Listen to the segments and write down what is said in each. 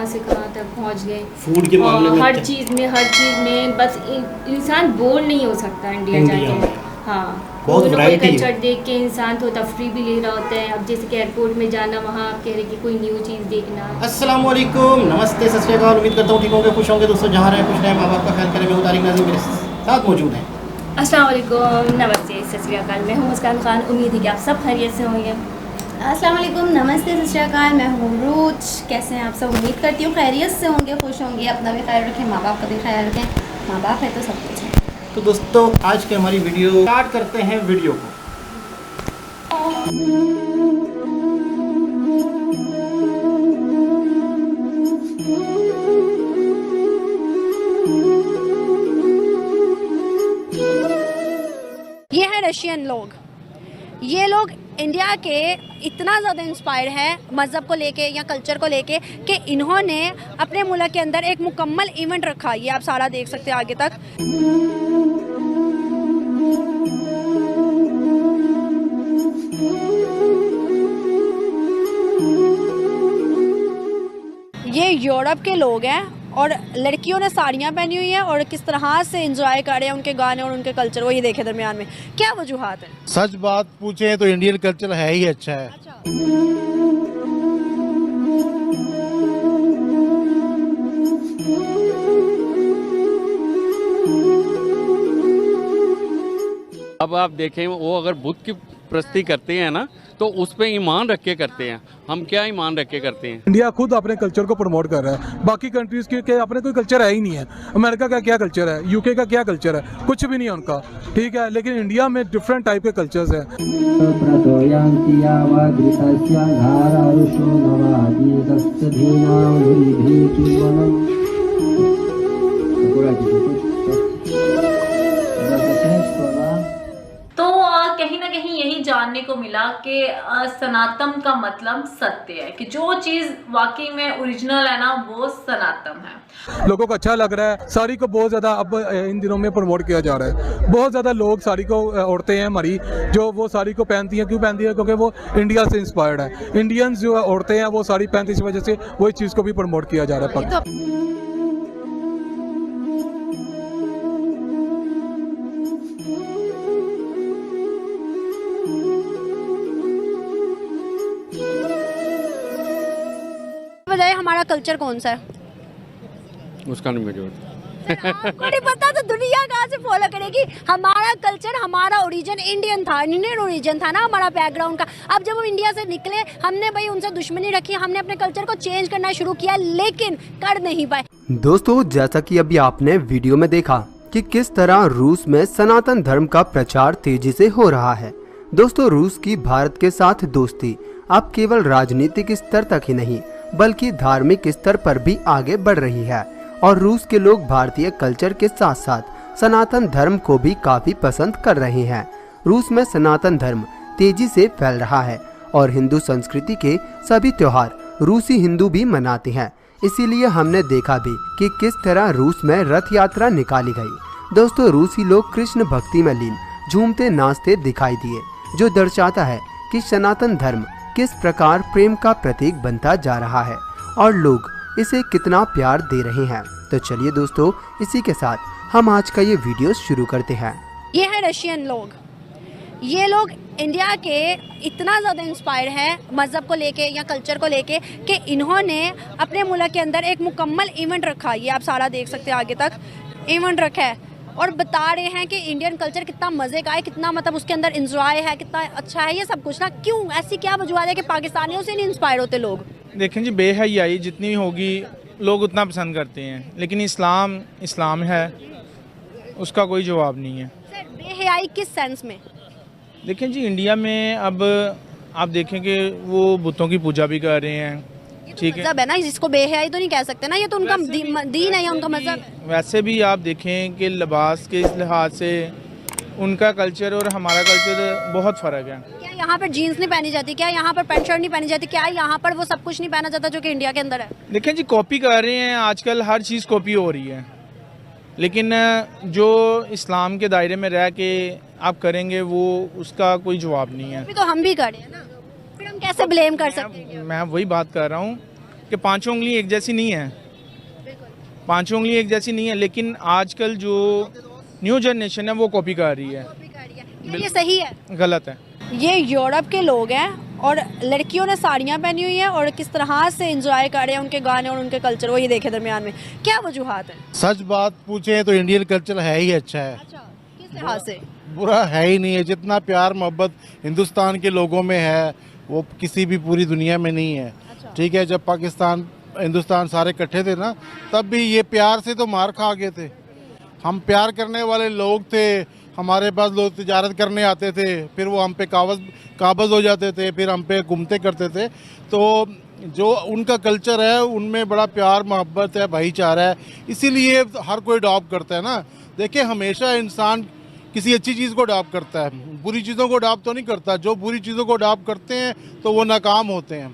कहाँ से कहाँ तक पहुँच गए। फूड के मामले में हर चीज़ में बस इंसान बोर नहीं हो सकता इंडिया जाके। हाँ, बहुत कोई वैरायटी है। कल्चर देख के इंसान तो तफरी भी ले रहा होता है। अब जैसे कि एयरपोर्ट में जाना, वहाँ आप कह रहे कि कोई न्यू चीज़ देखना। अस्सलाम वालेकुम, नमस्ते, सत श्री अकाल। उम्मीद करता हूँ ठीक होंगे, खुश होंगे दोस्तों। जहाँ रहे खुश रहें, माँ बाप का ख्याल करें। मैं तारिक नाज़िम मेरे साथ मौजूद हैं। अस्सलाम वालेकुम, नमस्ते, सत श्री अकाल। मैं हूँ मुस्कान खान। उम्मीद है कि आप सब खैरियत से होंगे। अस्सलाम वालेकुम, नमस्ते, सत श्री अकाल। मैं हूँ रूच। कैसे हैं आप सब? उम्मीद करती हूँ खैरियत से होंगे, खुश होंगे। अपना भी ख्याल रखें, माँ बाप का भी ख्याल रखें। माँ बाप है तो सब कुछ है। तो दोस्तों आज की हमारी वीडियो स्टार्ट करते हैं वीडियो को। ये है रशियन लोग। ये लोग इंडिया के इतना ज़्यादा इंस्पायर है मज़हब को लेके या कल्चर को लेके कि इन्होंने अपने मुल्क के अंदर एक मुकम्मल इवेंट रखा। ये आप सारा देख सकते हैं आगे तक। ये यूरोप के लोग हैं और लड़कियों ने साड़ियाँ पहनी हुई हैं और किस तरह से एंजॉय कर रहे हैं उनके गाने और उनके कल्चर को। ये देखे दरमियान में क्या वजूहात है। सच बात पूछे तो इंडियन कल्चर है ही अच्छा है। अब आप देखें, वो अगर बुद्ध की प्रस्ती करते हैं ना तो उस पे ईमान रख के करते हैं। हम क्या ईमान रख के करते हैं? इंडिया खुद अपने कल्चर को प्रमोट कर रहा है। बाकी कंट्रीज के अपने कोई कल्चर है ही नहीं है। अमेरिका का क्या कल्चर है, यूके का क्या कल्चर है, कुछ भी नहीं है उनका, ठीक है। लेकिन इंडिया में डिफरेंट टाइप के कल्चर्स हैं। कहीं ना कहीं यही जानने को मिला कि सनातन का मतलब सत्य है, कि जो चीज वाकई में ओरिजिनल है ना वो सनातन है। लोगों को अच्छा लग रहा है। साड़ी को बहुत ज़्यादा अब इन दिनों में प्रमोट किया जा रहा है। बहुत ज़्यादा लोग साड़ी को, औरतें हैं हमारी जो वो साड़ी को पहनती हैं। क्यों पहनती है? क्योंकि वो इंडिया से इंस्पायर्ड है। इंडियंस जो औरतें हैं वो साड़ी पहनती, इस वजह से वही चीज़ को भी प्रमोट किया जा रहा है। बताइए हमारा कल्चर कौन सा है? उसका नहीं मुझे आपको नहीं पता तो दुनिया कहाँ से फॉलो करेगी? हमारा कल्चर, हमारा ओरिजिन इंडियन था, इंडियन ओरिजिन था ना हमारा बैकग्राउंड का। अब जब हम इंडिया से निकले, हमने भाई उनसे दुश्मनी रखी, हमने अपने कल्चर को चेंज करना शुरू किया, लेकिन कर नहीं पाए। दोस्तों जैसा कि अभी आपने वीडियो में देखा कि किस तरह रूस में सनातन धर्म का प्रचार तेजी से हो रहा है। दोस्तों रूस की भारत के साथ दोस्ती अब केवल राजनीतिक स्तर तक ही नहीं बल्कि धार्मिक स्तर पर भी आगे बढ़ रही है और रूस के लोग भारतीय कल्चर के साथ साथ सनातन धर्म को भी काफी पसंद कर रहे हैं। रूस में सनातन धर्म तेजी से फैल रहा है और हिंदू संस्कृति के सभी त्योहार रूसी हिंदू भी मनाते हैं। इसीलिए हमने देखा भी कि किस तरह रूस में रथ यात्रा निकाली गई। दोस्तों रूसी लोग कृष्ण भक्ति में लीन झूमते नाचते दिखाई दिए, जो दर्शाता है कि सनातन धर्म किस प्रकार प्रेम का प्रतीक बनता जा रहा है और लोग इसे कितना प्यार दे रहे हैं। तो चलिए दोस्तों इसी के साथ हम आज का ये वीडियो शुरू करते हैं। ये है रशियन लोग। ये लोग इंडिया के इतना ज़्यादा इंस्पायर है मज़हब को लेके या कल्चर को लेके कि इन्होंने अपने मुल्क के अंदर एक मुकम्मल इवेंट रखा। ये आप सारा देख सकते हैं आगे तक इवेंट रखा है और बता रहे हैं कि इंडियन कल्चर कितना मज़े का है, कितना मतलब उसके अंदर इंजॉय है, कितना अच्छा है ये सब कुछ ना। क्यों ऐसी क्या वजूहत है कि पाकिस्तानियों से नहीं इंस्पायर होते लोग? देखें जी, बेहयाई जितनी होगी लोग उतना पसंद करते हैं, लेकिन इस्लाम है उसका कोई जवाब नहीं है। सर बेहयाई किस सेंस में? देखें जी, इंडिया में अब आप देखें कि वो बुतों की पूजा भी कर रहे हैं, ठीक है। मज़हब है ना, जिसको बेहयाई तो नहीं कह सकते ना, ये तो उनका दीन है या उनका मज़हब। वैसे भी आप देखें कि लिबास के इस लिहाज से उनका कल्चर और हमारा कल्चर बहुत फ़र्क है। क्या यहाँ पर जीन्स नहीं पहनी जाती? क्या यहाँ पर पैंट शर्ट नहीं पहनी जाती? क्या यहाँ पर वो सब कुछ नहीं पहना जाता जो कि इंडिया के अंदर है? देखें जी, कॉपी कर रहे हैं आजकल, हर चीज़ कॉपी हो रही है, लेकिन जो इस्लाम के दायरे में रह के आप करेंगे वो उसका कोई जवाब नहीं है। अभी तो हम भी कर रहे हैं ना, फिर हम कैसे ब्लेम कर सकते हैं? मैं वही बात कर रहा हूँ कि पांचों उंगली एक जैसी नहीं है, पांचों उंगली एक जैसी नहीं है, लेकिन आजकल जो न्यू जनरेशन है वो कॉपी कर रही है। ये सही है? गलत है। ये यूरोप के लोग हैं और लड़कियों ने साड़ियाँ पहनी हुई हैं और किस तरह से एंजॉय कर रहे हैं उनके गाने और उनके कल्चर को, ये देखे दरमियान में क्या वजूहात है? सच बात पूछे तो इंडियन कल्चर है ही अच्छा है, अच्छा, किस लिहाज से? बुरा है ही नहीं है। जितना प्यार मोहब्बत हिंदुस्तान के लोगों में है वो किसी भी पूरी दुनिया में नहीं है। ठीक है, जब पाकिस्तान हिंदुस्तान सारे इकट्ठे थे ना, तब भी ये प्यार से तो मार खा गए थे। हम प्यार करने वाले लोग थे, हमारे पास लोग तिजारत करने आते थे, फिर वो हम पे काबज़ हो जाते थे, फिर हम पे घूमते करते थे। तो जो उनका कल्चर है उनमें बड़ा प्यार मोहब्बत है, भाईचारा है, इसीलिए हर कोई अडॉप्ट करता है ना। देखिए, हमेशा इंसान किसी अच्छी चीज़ को अडॉप्ट करता है, बुरी चीज़ों को अडॉप्ट तो नहीं करता। जो बुरी चीज़ों को अडॉप्ट करते हैं तो वो नाकाम होते हैं,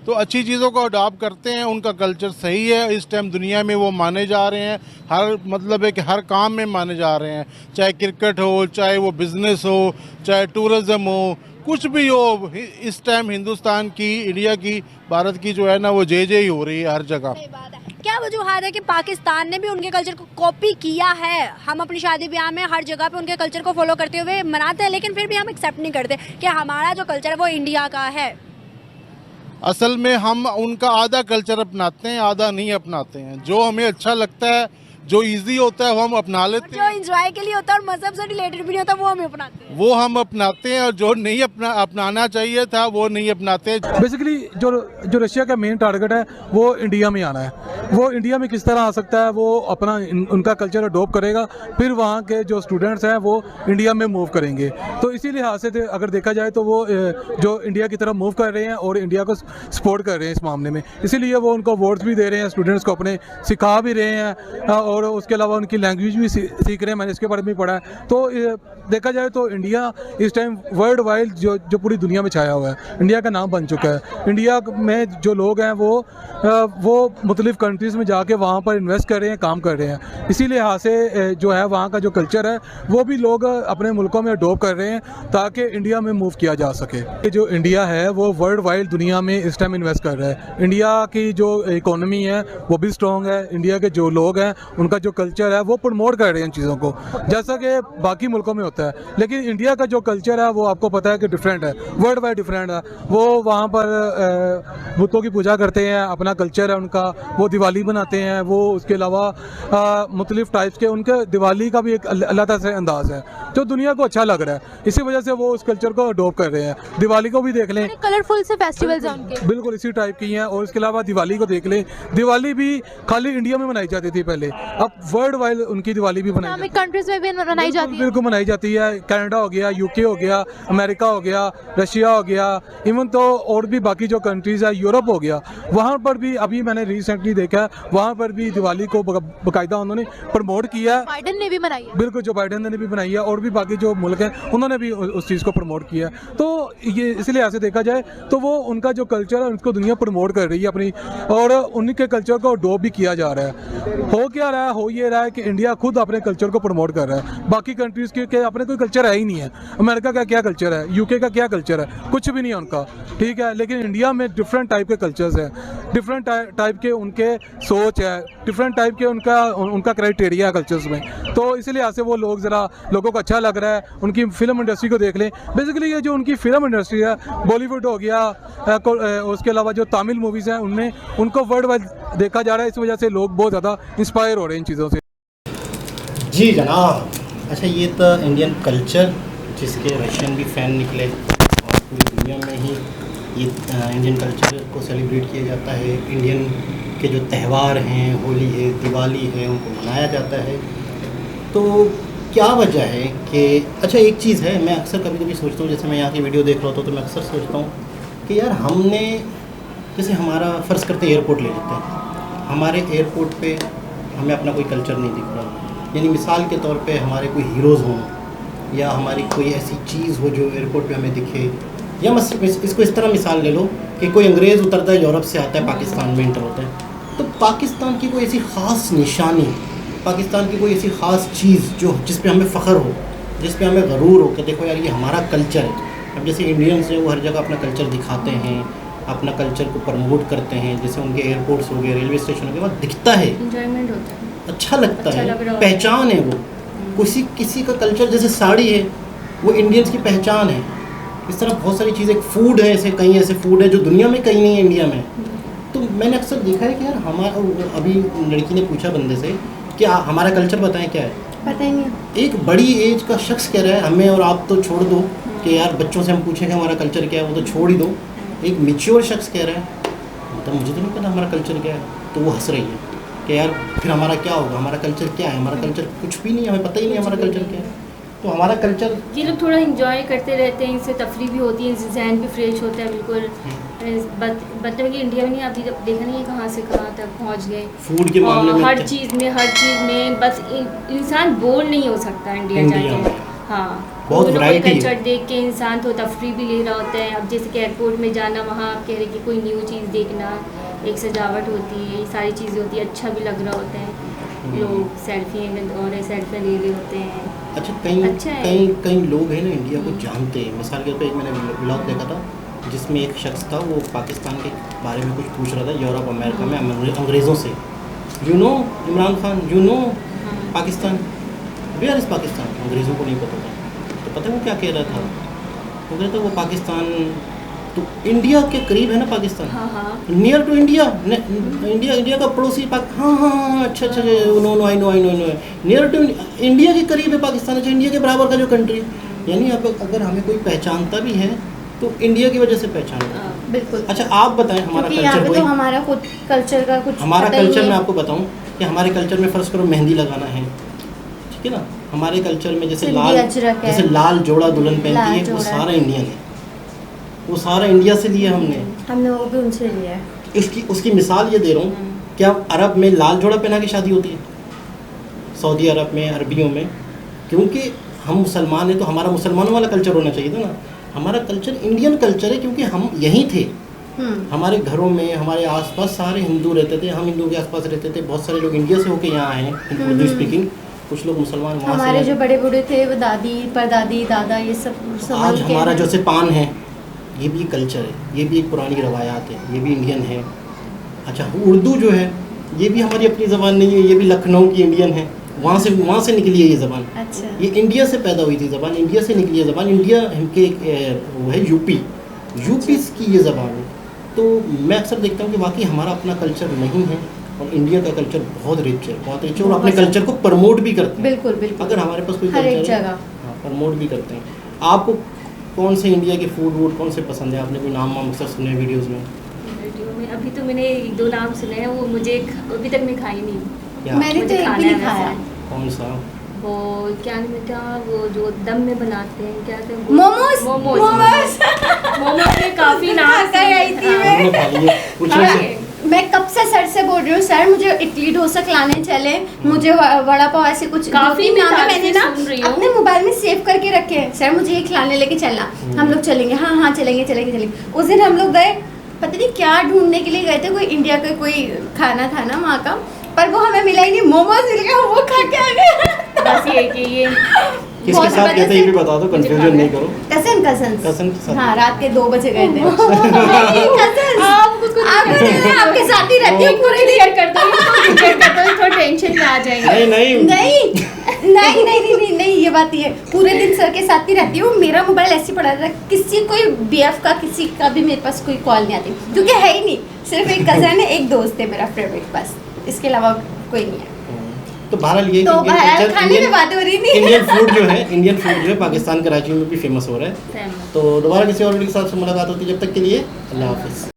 तो अच्छी चीज़ों को अडॉप्ट करते हैं, उनका कल्चर सही है। इस टाइम दुनिया में वो माने जा रहे हैं, हर मतलब है कि हर काम में माने जा रहे हैं, चाहे क्रिकेट हो, चाहे वो बिज़नेस हो, चाहे टूरिज़्म हो, कुछ भी हो। इस टाइम हिंदुस्तान की, इंडिया की, भारत की जो है ना वो जय जय ही हो रही है हर जगह। क्या वजूहात है कि पाकिस्तान ने भी उनके कल्चर को कॉपी किया है? हम अपनी शादी ब्याह में हर जगह पे उनके कल्चर को फॉलो करते हुए मनाते हैं, लेकिन फिर भी हम एक्सेप्ट नहीं करते कि हमारा जो कल्चर है वो इंडिया का है। असल में हम उनका आधा कल्चर अपनाते हैं, आधा नहीं अपनाते हैं। जो हमें अच्छा लगता है, जो इजी होता है वो हम अपना लेते हैं, जो एंजॉय के लिए होता है और मजहब से रिलेटेड भी नहीं होता वो हम अपनाते हैं, वो हम अपनाते हैं, और जो नहीं अपनाना चाहिए था वो नहीं अपनाते। बेसिकली जो रशिया का मेन टारगेट है वो इंडिया में आना है। वो इंडिया में किस तरह आ सकता है, वो अपना उनका कल्चर अडॉप्ट करेगा, फिर वहाँ के जो स्टूडेंट्स हैं वो इंडिया में मूव करेंगे। तो इसी लिहाज से अगर देखा जाए तो वो जो इंडिया की तरफ मूव कर रहे हैं और इंडिया को सपोर्ट कर रहे हैं इस मामले में, इसीलिए वो उनको वोट्स भी दे रहे हैं, स्टूडेंट्स को अपने सिखा भी रहे हैं और उसके अलावा उनकी लैंग्वेज भी सीख रहे हैं। मैंने इसके बारे में पढ़ा है। तो देखा जाए तो इंडिया इस टाइम वर्ल्ड वाइड जो पूरी दुनिया में छाया हुआ है, इंडिया का नाम बन चुका है। इंडिया में जो लोग हैं वो मुख्तलिफ कंट्रीज़ में जाके वहाँ पर इन्वेस्ट कर रहे हैं, काम कर रहे हैं। इसी लिहाज से जो है वहाँ का जो कल्चर है वो भी लोग अपने मुल्कों में अडॉप्ट कर रहे हैं ताकि इंडिया में मूव किया जा सके। ये जो इंडिया है वो वर्ल्ड वाइड दुनिया में इस टाइम इन्वेस्ट कर रहा है। इंडिया की जो इकोनॉमी है वो भी स्ट्रॉन्ग है। इंडिया के जो लोग हैं उनका जो कल्चर है वो प्रमोट कर रहे हैं इन चीज़ों को, जैसा कि बाकी मुल्कों में होता है। लेकिन इंडिया का जो कल्चर है वो आपको पता है कि डिफरेंट है, वर्ल्ड वाइड डिफरेंट है। वो वहाँ पर बुतों की पूजा करते हैं, अपना कल्चर है उनका, वो दिवाली बनाते हैं, वो उसके अलावा मुख्तलिफ टाइप्स के उनके दिवाली का भी एक अलग से अंदाज़ है जो दुनिया को अच्छा लग रहा है। इसी वजह से वो उस कल्चर को अडॉप्ट कर रहे हैं। दिवाली को भी देख लें, कलरफुल से फेस्टिवल्स हैं उनके, बिल्कुल इसी टाइप की हैं। और इसके अलावा दिवाली को देख लें, दिवाली भी खाली इंडिया में मनाई जाती थी पहले, अब वर्ल्ड वाइड उनकी दिवाली भी बनाई इस्लामिक कंट्रीज में भी मनाई जाती है। बिल्कुल मनाई जाती है। कनाडा हो गया, यूके हो गया, अमेरिका हो गया, रशिया हो गया, इवन तो और भी बाकी जो कंट्रीज़ है, यूरोप हो गया, वहाँ पर भी अभी मैंने रिसेंटली देखा है वहाँ पर भी दिवाली को बाकायदा उन्होंने प्रमोट किया। बाइडन ने भी बनाई है, बिल्कुल, जो बाइडन ने भी बनाई है और भी बाकी जो मुल्क हैं उन्होंने भी उस चीज़ को प्रमोट किया। तो ये इसलिए ऐसे देखा जाए तो वो उनका जो कल्चर है उसको दुनिया प्रमोट कर रही है अपनी, और उन्हीं के कल्चर को अडॉप्ट भी किया जा रहा है। हो क्या रहा है, हो ये रहा है कि इंडिया खुद अपने कल्चर को प्रमोट कर रहा है। बाकी कंट्रीज़ के अपने कोई कल्चर है ही नहीं है। अमेरिका का क्या कल्चर है, यूके का क्या कल्चर है, कुछ भी नहीं है उनका, ठीक है। लेकिन इंडिया में डिफरेंट टाइप के कल्चर्स हैं, डिफरेंट टाइप के उनके सोच है, डिफरेंट टाइप के उनका क्राइटेरिया है कल्चर्स में। तो इसलिए ऐसे वो लोग ज़रा लोगों को अच्छा लग रहा है। उनकी फिल्म इंडस्ट्री को देख लें, बेसिकली ये जो उनकी फिल्म इंडस्ट्री है, बॉलीवुड हो गया, उसके अलावा जो तमिल मूवीज़ हैं उनमें उनको वर्ल्ड वाइड देखा जा रहा है। इस वजह से लोग बहुत ज़्यादा इंस्पायर हो रहे हैं इन चीज़ों से। जी जनाब, अच्छा ये तो इंडियन कल्चर जिसके रशियन भी फ़ैन निकले और पूरी दुनिया में ही ये इंडियन कल्चर को सेलिब्रेट किया जाता है। इंडियन के जो त्यौहार हैं, होली है, दिवाली है, उनको मनाया जाता है। तो क्या वजह है कि अच्छा एक चीज़ है, मैं अक्सर कभी कभी सोचता हूँ, जैसे मैं यहाँ की वीडियो देख रहा होता हूँ तो मैं अक्सर सोचता हूँ कि यार हमने जैसे हमारा फ़र्ज़ करते एयरपोर्ट ले लेते हैं, हमारे एयरपोर्ट पे हमें अपना कोई कल्चर नहीं दिख रहा। यानी मिसाल के तौर पे हमारे कोई हीरोज़ हों या हमारी कोई ऐसी चीज़ हो जो एयरपोर्ट पे हमें दिखे, या इसको इस तरह मिसाल ले लो कि कोई अंग्रेज़ उतरता है, यूरोप से आता है, पाकिस्तान में इंटर होता है, तो पाकिस्तान की कोई ऐसी ख़ास निशानी, पाकिस्तान की कोई ऐसी ख़ास चीज़ जो जिस पे हमें फ़ख्र हो, जिस पे हमें गरूर हो कि देखो यार ये हमारा कल्चर है। अब जैसे इंडियंस हैं वो हर जगह अपना कल्चर दिखाते हैं, अपना कल्चर को प्रमोट करते हैं, जैसे उनके एयरपोर्ट्स हो गए, रेलवे स्टेशन के बाद दिखता है, इंजॉयमेंट होता है, अच्छा लगता अच्छा है, लग रहा होता पहचान है वो। किसी का कल्चर, जैसे साड़ी है वो इंडियंस की पहचान है। इस तरह बहुत सारी चीज़ें, फूड है, ऐसे कई ऐसे फूड है जो दुनिया में कहीं नहीं है, इंडिया में। तो मैंने अक्सर देखा है कि यार हमारा, अभी लड़की ने पूछा बंदे से कि हमारा कल्चर बताएं क्या है, पता ही नहीं। एक बड़ी एज का शख्स कह रहा है हमें और आप तो छोड़ दो कि यार बच्चों से हम पूछेंगे हमारा कल्चर क्या है, वो तो छोड़ ही दो। एक मैच्योर शख्स कह रहा है तो मुझे तो नहीं पता हमारा कल्चर क्या है, तो वो हंस रही है कि यार फिर हमारा क्या होगा, हमारा कल्चर क्या है, हमारा कल्चर कुछ भी नहीं है, हमें पता ही नहीं हमारा कल्चर क्या है। तो हमारा कल्चर, ये लोग थोड़ा इंजॉय करते रहते हैं, इससे तफरी भी होती है, इससे जहन भी फ्रेश होता है बिल्कुल। मतलब कि इंडिया में नहीं, अभी तक देखा नहीं है कहाँ से कहाँ तक पहुँच गए फूड के मामले में हर चीज़ में बस इंसान बोर नहीं हो सकता इंडिया जाके। हाँ, बहुत कोई वैरायटी है। कल्चर देख के इंसान तो तफरी भी ले रहा होता है। अब जैसे कि एयरपोर्ट में जाना, वहाँ आप कह रहे कि कोई न्यू चीज़ देखना, एक सजावट होती है, सारी चीज़ें होती है, अच्छा भी लग रहा होता है, लोग सेल्फी और सेल्फी ले रहे होते हैं। अच्छा, अच्छा है। कई लोग हैं ना इंडिया को जानते हैं। मिसाल के तौर पे एक मैंने ब्लॉग देखा था जिसमें एक शख्स था, वो पाकिस्तान के बारे में कुछ पूछ रहा था, यूरोप अमेरिका में अंग्रेज़ों से, you know Imran Khan, you know Pakistan, where is Pakistan. अंग्रेज़ों को नहीं पता था, तो पता है वो क्या कह रहा था, वो कहता था वो पाकिस्तान तो इंडिया के करीब है ना Pakistan, near to India, India का पड़ोसी हाँ, अच्छा, no I know near to India के करीब है पाकिस्तान, अच्छा इंडिया के बराबर का जो कंट्री। यानी अब अगर हमें कोई पहचानता भी है तो इंडिया की वजह से पहचानता है। बिल्कुल। अच्छा आप बताएं, हमारा कल्चर तो हमारा खुद कल्चर का कुछ हमारा पता ही कल्चर नहीं मैं है। आपको बताऊं कि हमारे कल्चर में फ़र्ज़ करो मेहंदी लगाना है, ठीक है ना, हमारे कल्चर में जैसे लाल जोड़ा दुल्हन पहनती है, वो सारा इंडियन है, वो सारा इंडिया से लिया हमने वो भी उनसे लिया है। उसकी मिसाल ये दे रहा हूँ, क्या अरब में लाल जोड़ा पहना के शादी होती है, सऊदी अरब में, अरबियों में, क्योंकि हम मुसलमान हैं तो हमारा मुसलमानों वाला कल्चर होना चाहिए था ना। हमारा कल्चर इंडियन कल्चर है क्योंकि हम यहीं थे, हमारे घरों में हमारे आसपास सारे हिंदू रहते थे, हम हिंदुओं के आसपास रहते थे, बहुत सारे लोग इंडिया से होके यहाँ आए हैं उर्दू स्पीकिंग, कुछ लोग मुसलमान वहाँ से। हमारे जो बड़े बूढ़े थे वो दादी परदादी दादा ये सब आज हमारा जैसे पान है, ये भी कल्चर है, ये भी एक पुरानी रवायात है, ये भी इंडियन है। अच्छा उर्दू जो है ये भी हमारी अपनी ज़बान नहीं है, ये भी लखनऊ की इंडियन है, वहाँ से निकली है ये ज़बान। अच्छा। ये इंडिया से पैदा हुई थी ज़बान, इंडिया से निकली है ज़बान, इंडिया के वो है यूपी की ये ज़बान है। तो मैं अक्सर देखता हूँ कि वाकई हमारा अपना कल्चर नहीं है और इंडिया का कल्चर बहुत रिच है और अपने कल्चर को प्रमोट भी करते हैं। बिल्कुल। अगर हमारे पास कोई हर एक कल्चर है, जगह हाँ, प्रमोट भी करते हैं। आपको कौन से इंडिया के फूड कौन से पसंद है? आपने कोई नाम अक्सर सुने वीडियोज़ में? अभी तो मैंने 1-2 नाम सुने हैं, वो मुझे अभी तक मैं खाई नहीं। मैंने तो एक भी नहीं खाया। कौन सा? वो क्या नाम था, वो जो दम में बनाते हैं, क्या कहते हैं, मोमोज में काफ़ी नाम मैं कब से सर से बोल रही हूँ, सर मुझे इडली डोसा खिलाने चले, मुझे वड़ा पाव ऐसे कुछ काफ़ी मैंने ना अपने मोबाइल में सेव करके रखे हैं, सर मुझे ये खिलाने लेके चलना, हम लोग चलेंगे, हाँ चलेंगे। उस दिन हम लोग गए, पता नहीं क्या ढूंढने के लिए गए थे, कोई इंडिया का कोई खाना था ना वहाँ का, पर वो हमें मिला ही नहीं, मोमोज मिल गया, वो खा के आ गए। बस ये कि ये किसके साथ गए थे ये भी बता दो, कंफ्यूजन नहीं करो। कजन के साथ। हाँ, रात के 2 बजे गए थे। आपके साथ ही रहती हूँ पूरे दिन। शेयर कर दो, थोड़ा टेंशन में आ जाएंगे। नहीं, ये बात ही है, पूरे दिन सर के साथ ही रहती हूँ। मेरा मोबाइल ऐसे पड़ा रहता है, किसी कोई बीएफ का किसी का भी मेरे पास कोई कॉल नहीं आती, क्योंकि है ही नहीं, सिर्फ एक कजन है, एक दोस्त है मेरा फेवरेट, बस इसके अलावा कोई नहीं है। तो बहरहाल ये तो खाने में बात हो रही थी। इंडियन फूड जो है पाकिस्तान कराची में भी फेमस हो रहा है। तो दोबारा किसी और वीडियो के साथ मुलाकात होती है, जब तक के लिए अल्लाह हाफिज़।